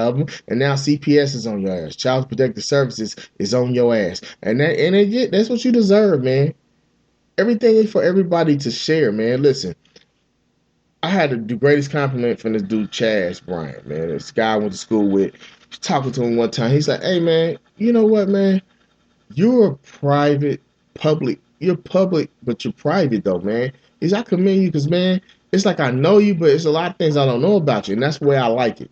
of them, and now CPS is on your ass. Child Protective Services is on your ass, that's what you deserve, man. Everything is for everybody to share, man. Listen, I had the greatest compliment from this dude, Chaz Bryant, man. This guy I went to school with. Talking to him one time, he's like, "Hey, man, you know what, man? You're a private, public. You're public, but you're private, though, man." He's, "I commend you because, man, it's like I know you, but it's a lot of things I don't know about you, and that's the way I like it.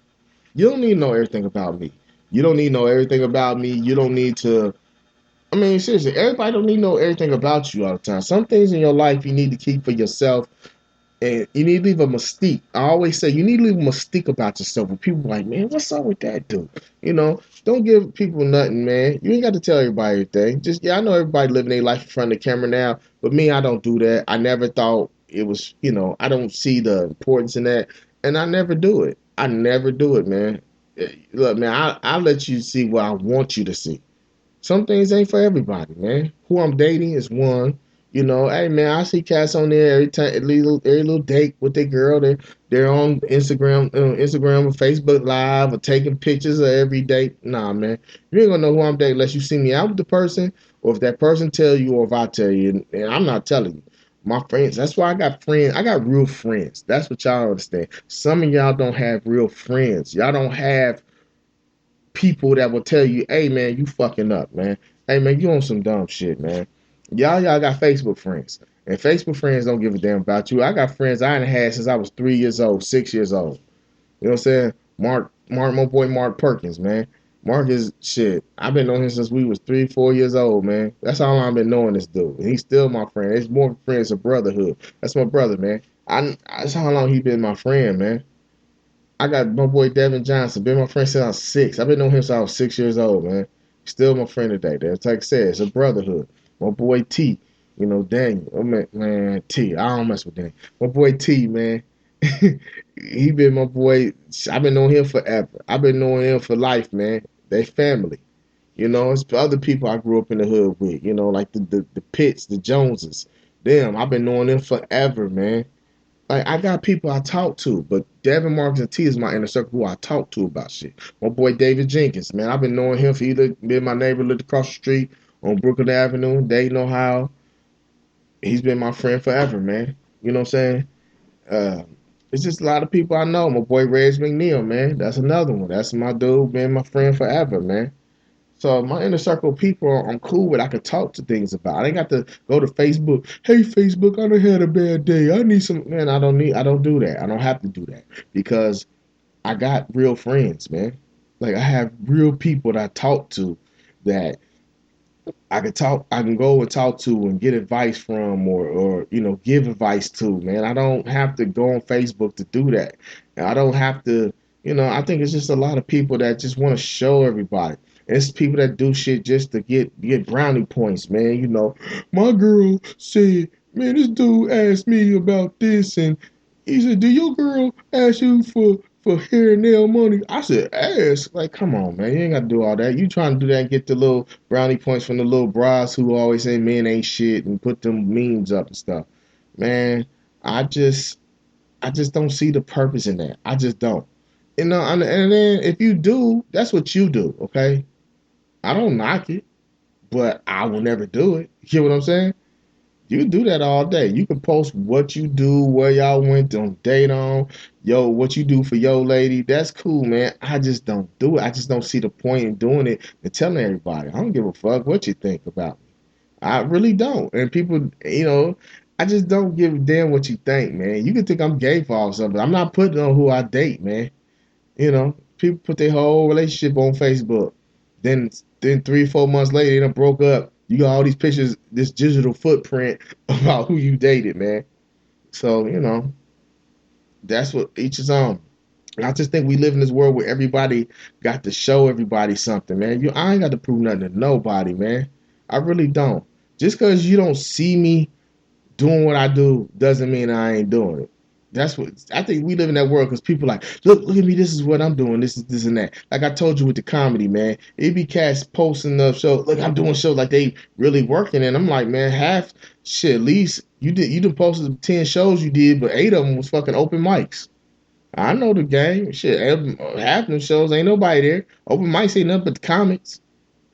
You don't need to know everything about me. You don't need to know everything about me. You don't need to. I mean, seriously, everybody don't need to know everything about you all the time. Some things in your life you need to keep for yourself, and you need to leave a mystique. I always say you need to leave a mystique about yourself. When people are like, man, what's up with that dude? You know, don't give people nothing, man. You ain't got to tell everybody everything. Just, yeah, I know everybody living their life in front of the camera now, but me, I don't do that. I never thought it was, I don't see the importance in that, and I never do it. I never do it, man. Look, man, I let you see what I want you to see. Some things ain't for everybody, man. Who I'm dating is one. Hey man, I see cats on there every time, every little date with their girl. They're on Instagram or Facebook Live or taking pictures of every date. Nah, man, you ain't gonna know who I'm dating unless you see me out with the person, or if that person tell you, or if I tell you, and I'm not telling you. My friends, that's why I got friends. I got real friends. That's what y'all understand. Some of y'all don't have real friends. Y'all don't have people that will tell you, "Hey man, you fucking up, man. Hey man, you on some dumb shit, man." Y'all got Facebook friends, and Facebook friends don't give a damn about you. I got friends I ain't had since I was 3 years old, 6 years old. You know what I'm saying? Mark, my boy Mark Perkins, man. Mark is shit. I've been knowing him since we was 3, 4 years old, man. That's how long I've been knowing this dude. And he's still my friend. It's more friends of brotherhood. That's my brother, man. That's how long he been my friend, man. I got my boy Devin Johnson, been my friend since I was 6. I've been knowing him since I was 6 years old, man. Still my friend today. That's like I said, it's a brotherhood. My boy T, Daniel. Oh, man, T. I don't mess with Daniel. My boy T, man. He been my boy. I've been knowing him forever. I've been knowing him for life, man. They family. It's other people I grew up in the hood with, like the Pitts, the Joneses. Them, I've been knowing them forever, man. Like, I got people I talk to, but Devin Marks and T is my inner circle who I talk to about shit. My boy David Jenkins, man, I've been knowing him for either been my neighbor lived across the street on Brooklyn Avenue, Dayton, Ohio. He's been my friend forever, man. You know what I'm saying? Uh, it's just a lot of people I know. My boy Reg McNeil, man, that's another one. That's my dude, been my friend forever, man. So my inner circle of people I'm cool with. I can talk to things about. I ain't got to go to Facebook. Hey Facebook, I done had a bad day. I need some man. I don't do that. I don't have to do that because I got real friends, man. Like I have real people that I talk to that I can go and talk to and get advice from or give advice to, man. I don't have to go on Facebook to do that. And I don't have to, I think it's just a lot of people that just want to show everybody. And it's people that do shit just to get brownie points, man. My girl said, man, this dude asked me about this and he said, "Do your girl ask you for hair and nail money?" I said, "Ask." Like, come on, man. You ain't got to do all that. You trying to do that and get the little brownie points from the little bras who always say men ain't shit and put them memes up and stuff. Man, I just I just don't see the purpose in that. I just don't. And then if you do, that's what you do, okay? I don't knock it, but I will never do it. You get what I'm saying? You can do that all day. You can post what you do, where y'all went on date on, what you do for your lady. That's cool, man. I just don't do it. I just don't see the point in doing it and telling everybody. I don't give a fuck what you think about me. I really don't. And people, I just don't give a damn what you think, man. You can think I'm gay for all something. I'm not putting on who I date, man. People put their whole relationship on Facebook. Then 3, 4 months later, they done broke up. You got all these pictures, this digital footprint about who you dated, man. So, that's what each is on. And I just think we live in this world where everybody got to show everybody something, man. I ain't got to prove nothing to nobody, man. I really don't. Just because you don't see me doing what I do doesn't mean I ain't doing it. That's what I think. We live in that world because people like, look at me. This is what I'm doing. This is this and that. Like I told you with the comedy, man. It be cats posting up show. Look, I'm doing shows like they really working, and I'm like, man, half shit. At least you done posted 10 shows you did, but 8 of them was fucking open mics. I know the game. Shit, half them shows ain't nobody there. Open mic ain't nothing but the comics.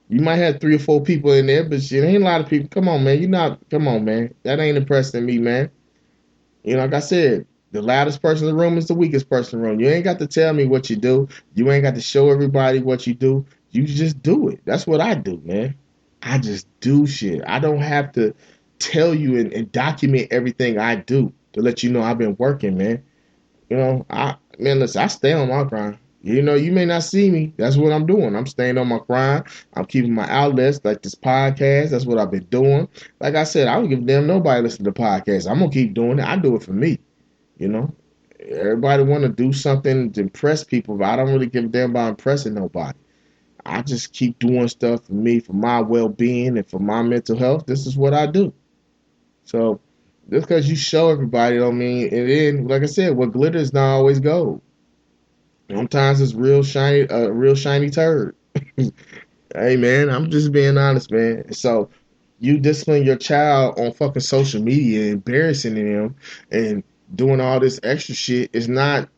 You might have 3 or 4 people in there, but shit, ain't a lot of people. Come on, man. You not. Come on, man. That ain't impressing me, man. You know, like I said, the loudest person in the room is the weakest person in the room. You ain't got to tell me what you do. You ain't got to show everybody what you do. You just do it. That's what I do, man. I just do shit. I don't have to tell you and document everything I do to let you know I've been working, man. You know, listen, I stay on my grind. You know, you may not see me. That's what I'm doing. I'm staying on my grind. I'm keeping my outlets like this podcast. That's what I've been doing. Like I said, I don't give a damn nobody listen to the podcast. I'm gonna keep doing it. I do it for me. You know, everybody want to do something to impress people, but I don't really give a damn about impressing nobody. I just keep doing stuff for me, for my well-being, and for my mental health. This is what I do. So just because you show everybody don't mean, and then, like I said, what glitters not always gold. Sometimes it's real shiny turd. Hey man, I'm just being honest, man. So you discipline your child on fucking social media, embarrassing them, and doing all this extra shit is not.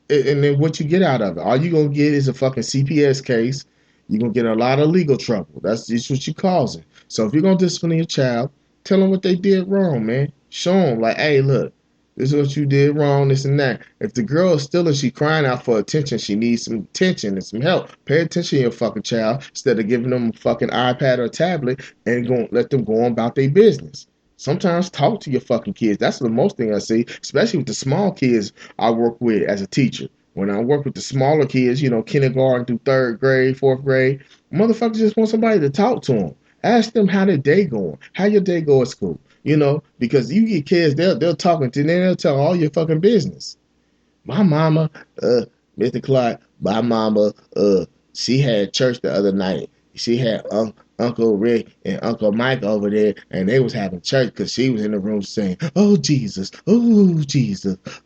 And then what you get out of it? All you gonna get is a fucking CPS case. You're gonna get a lot of legal trouble. That's just what you causing. So if you're gonna discipline your child, tell them what they did wrong, man. Show them like, hey, look, this is what you did wrong, this and that. If the girl is still and she crying out for attention, she needs some attention and some help. Pay attention to your fucking child instead of giving them a fucking iPad or a tablet and let them go on about their business. Sometimes talk to your fucking kids. That's the most thing I see, especially with the small kids I work with as a teacher. When I work with the smaller kids, you know, kindergarten through 3rd grade, 4th grade, motherfuckers just want somebody to talk to them. Ask them how their day going, how your day go at school. You know, because you get kids, they'll talk and then they'll tell all your fucking business. My mama, Mr. Clark, my mama, she had church the other night. She had Uncle Rick and Uncle Mike over there, and they was having church because she was in the room saying, "Oh Jesus,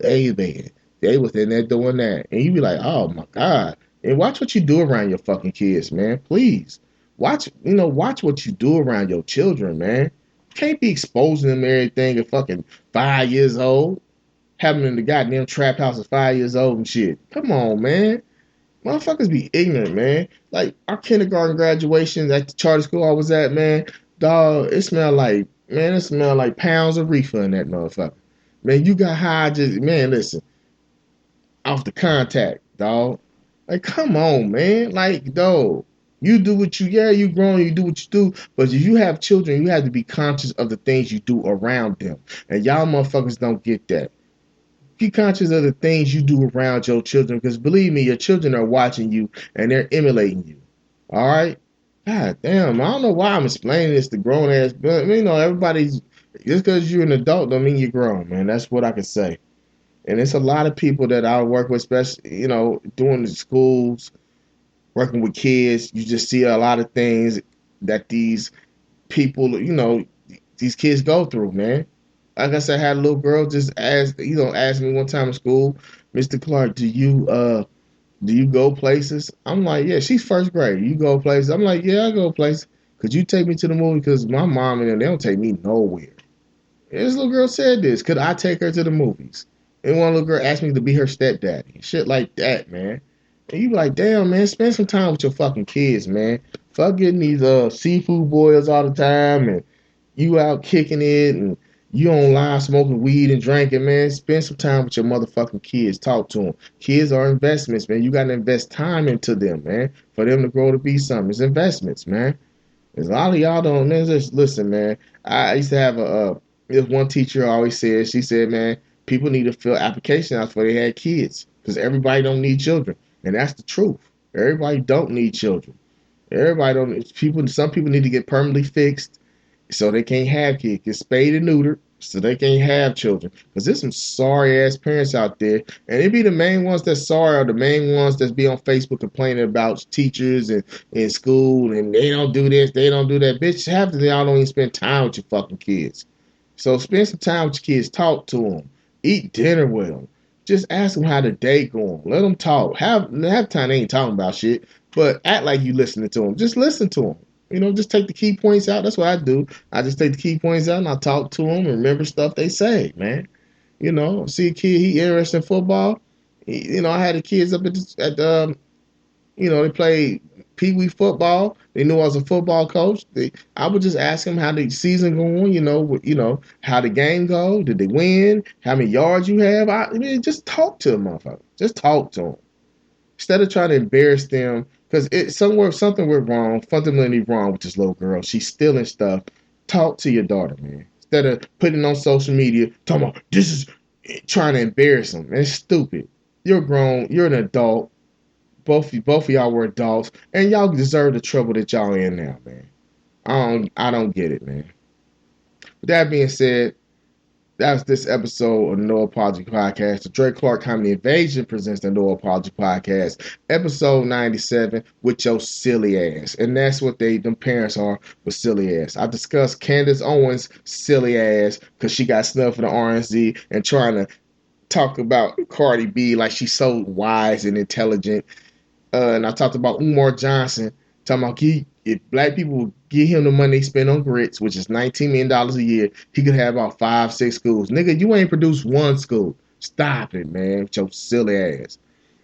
Amen." They was in there doing that, and you be like, "Oh my God!" And watch what you do around your fucking kids, man. Please watch what you do around your children, man. You can't be exposing them to everything at fucking 5 years old. Have them in the goddamn trap house at 5 years old and shit. Come on, man. Motherfuckers be ignorant, man. Like our kindergarten graduations at the charter school I was at, man. Dog, it smelled like pounds of reefer in that motherfucker. Man, you got high just, man, listen, off the contact, dog. Like, come on, man. Like, dog. You do what you grown, you do what you do. But if you have children, you have to be conscious of the things you do around them. And y'all motherfuckers don't get that. Be conscious of the things you do around your children, because believe me, your children are watching you and they're emulating you. All right? God damn, I don't know why I'm explaining this to grown ass, but you know, everybody's just because you're an adult don't mean you're grown, man. That's what I can say. And it's a lot of people that I work with, especially, you know, doing the schools, working with kids. You just see a lot of things that these people, you know, these kids go through, man. Like I said, I had a little girl just ask me one time in school, Mr. Clark, do you go places? I'm like, yeah, she's 1st grade. You go places? I'm like, yeah, I go places. Could you take me to the movie? Because my mom and them, they don't take me nowhere. And this little girl said this. Could I take her to the movies? And one little girl asked me to be her stepdaddy. Shit like that, man. And you be like, damn, man, spend some time with your fucking kids, man. Fuck getting these seafood boils all the time and you out kicking it and you online smoking weed and drinking, man. Spend some time with your motherfucking kids. Talk to them. Kids are investments, man. You got to invest time into them, man, for them to grow to be something. It's investments, man. There's a lot of y'all don't, man. Just listen, man. I used to have this one teacher always said, she said, man, people need to fill application out before they had kids because everybody don't need children. And that's the truth. Everybody don't need children. Everybody don't. Some people need to get permanently fixed so they can't have kids. Get spayed and neutered so they can't have children. Because there's some sorry ass parents out there, and it be the main ones that's sorry or the main ones that's be on Facebook complaining about teachers and in school and they don't do this, they don't do that. Bitch, half of y'all don't even spend time with your fucking kids. So spend some time with your kids. Talk to them. Eat dinner with them. Just ask them how the day going. Let them talk. Half time they ain't talking about shit, but act like you listening to them. Just listen to them. You know, just take the key points out. That's what I do. I just take the key points out and I talk to them and remember stuff they say, man. See a kid, he interested in football. I had the kids up they played pee wee football. They knew I was a football coach. I would just ask them how the season going. How the game go. Did they win? How many yards you have? Just talk to them, motherfucker. Just talk to them instead of trying to embarrass them. Because something went wrong, fundamentally wrong with this little girl. She's stealing stuff. Talk to your daughter, man. Instead of putting it on social media, talking about this is trying to embarrass them. It's stupid. You're grown. You're an adult. Both of y'all were adults, and y'all deserve the trouble that y'all in now, man. I don't get it, man. With that being said, that was this episode of the No Apology Podcast. The Dre Clark Comedy Invasion presents the No Apology Podcast, episode 97, with your silly ass. And that's what them parents are with silly ass. I discussed Candace Owens' silly ass because she got snubbed for the RNC and trying to talk about Cardi B like she's so wise and intelligent. And I talked about Umar Johnson, talking about if black people would give him the money they spend on grits, which is $19 million a year, he could have about 5-6 schools. Nigga, you ain't produced one school. Stop it, man, with your silly ass.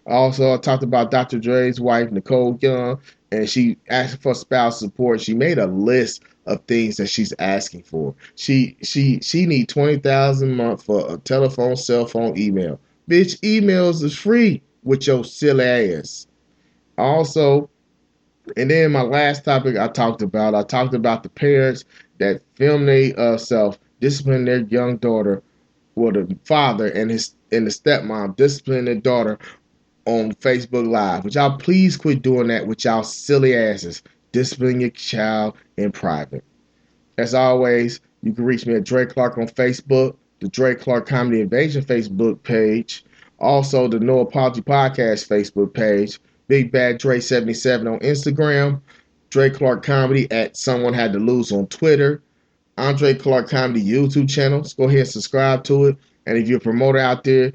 Also, I talked about Dr. Dre's wife, Nicole Young, and she asked for spouse support. She made a list of things that she's asking for. She need $20,000 a month for a telephone, cell phone, email. Bitch, emails is free with your silly ass. Also, and then my last topic I talked about the parents that film self discipline their young daughter, well, the father and the stepmom discipline their daughter on Facebook Live. Would y'all please quit doing that with y'all silly asses? Discipline your child in private. As always, you can reach me at Dre Clark on Facebook, the Dre Clark Comedy Invasion Facebook page, also the No Apology Podcast Facebook page, Big Bad Dre 77 on Instagram, Dre Clark Comedy at Someone Had to Lose on Twitter, Andre Clark Comedy YouTube channel. So go ahead and subscribe to it. And if you're a promoter out there,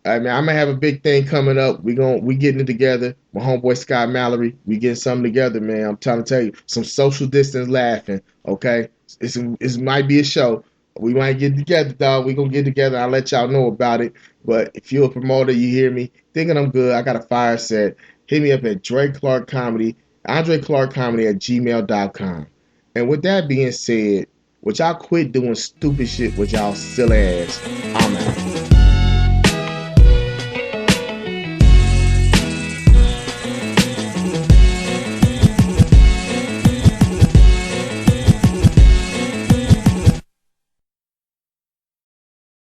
I mean, I'm gonna have a big thing coming up. We getting it together. My homeboy Scott Mallory, we getting something together, man. I'm trying to tell you, some social distance laughing. Okay, it might be a show. We might get together, dog. We gonna get together. I'll let y'all know about it. But if you're a promoter, you hear me thinking I'm good. I got a fire set. Hit me up at Dre Clark Comedy, Andre Clark Comedy at gmail.com. And with that being said, would y'all quit doing stupid shit with y'all silly ass? I'm out.